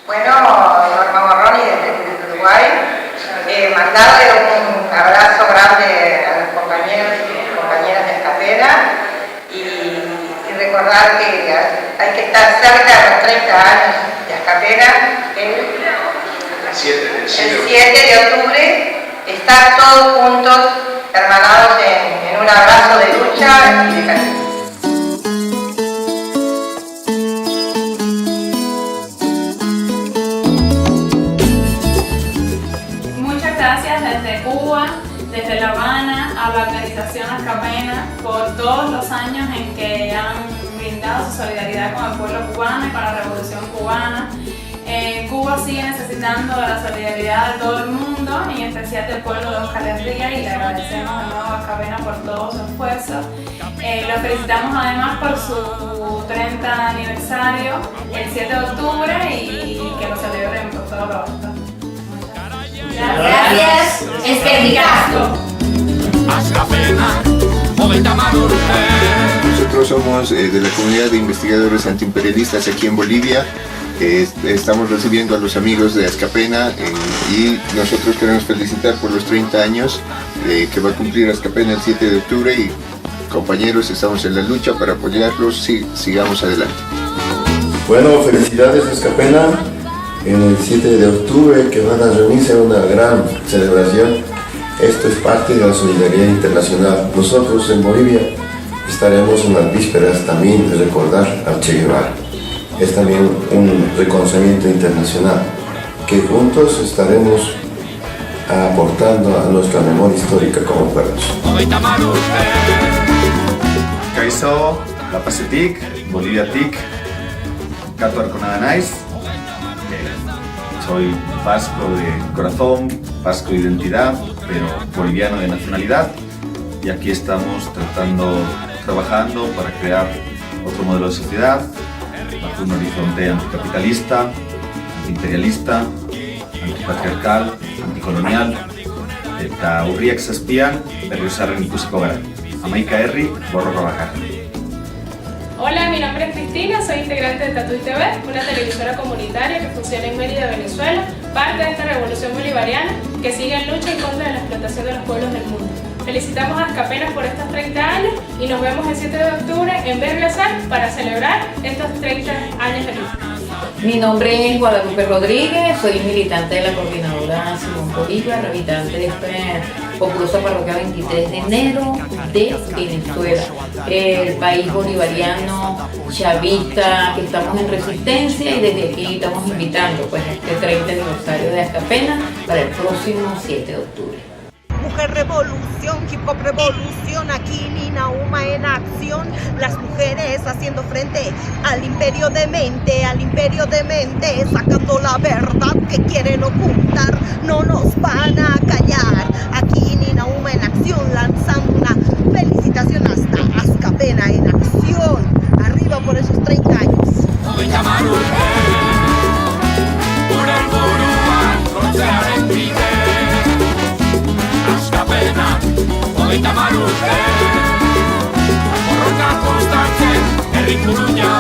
Bueno, Norma Morroni desde Uruguay, mandarle un abrazo grande a los compañeros y compañeras de Ascapena y recordar que hay que estar cerca de los 30 años de Ascapena, el 7 de octubre, estar todos juntos, hermanados en un abrazo de lucha y de cariño. Gracias desde Cuba, desde La Habana, a la organización Ascapena por todos los años en que han brindado su solidaridad con el pueblo cubano y con la revolución cubana. Cuba sigue necesitando de la solidaridad de todo el mundo, en especial del pueblo de Oscar Herría, y le agradecemos de nuevo a Ascapena por todo su esfuerzo. Lo felicitamos además por su 30 aniversario el 7 de octubre y que lo celebren por todo lo alto. Gracias, Espericasco. Nosotros somos de la comunidad de investigadores antiimperialistas aquí en Bolivia. Estamos recibiendo a los amigos de Ascapena y nosotros queremos felicitar por los 30 años que va a cumplir Ascapena el 7 de octubre y compañeros, estamos en la lucha para apoyarlos y sigamos adelante. Bueno, felicidades Ascapena en el 7 de octubre que van a reunirse en una gran celebración. Esto es parte de la solidaridad internacional. Nosotros en Bolivia estaremos en las vísperas también de recordar a Che Guevara. Es también un reconocimiento internacional que juntos estaremos aportando a nuestra memoria histórica como pueblos. Kaiso, La Pacetic, Bolivia Tic, Cato Arconadanais. Soy vasco de corazón, vasco de identidad, pero boliviano de nacionalidad. Y aquí estamos trabajando para crear otro modelo de sociedad, bajo un horizonte anticapitalista, antiimperialista, antipatriarcal, anticolonial, eta urriak zazpian berriozarren ikusiko gara. Amaika herri, borroka bakarra. Hola, mi nombre es Cristina, soy integrante de Tatuí TV, una televisora comunitaria que funciona en Mérida, Venezuela, parte de esta revolución bolivariana que sigue en lucha en contra de la explotación de los pueblos del mundo. Felicitamos a Ascapena por estos 30 años y nos vemos el 7 de octubre en Berriozar para celebrar estos 30 años de lucha. Mi nombre es Guadalupe Rodríguez, soy militante de la coordinadora Simón Bolívar, habitante de esta populosa parroquia 23 de enero de Venezuela, el país bolivariano, chavista, que estamos en resistencia y desde aquí estamos invitando pues, a este 30 aniversario de Ascapena para el próximo 7 de octubre. Mujer revolución, hip hop revolución, aquí Nina Uma en acción, las mujeres haciendo frente al imperio de mente, sacando la verdad que quieren ocultar, no nos van a callar, aquí Nina Uma en acción, lanzando una felicitación hasta Ascapena en acción, arriba por esos 30 años. Hogeita hamar urte, borroka konstantzen, herri Coruña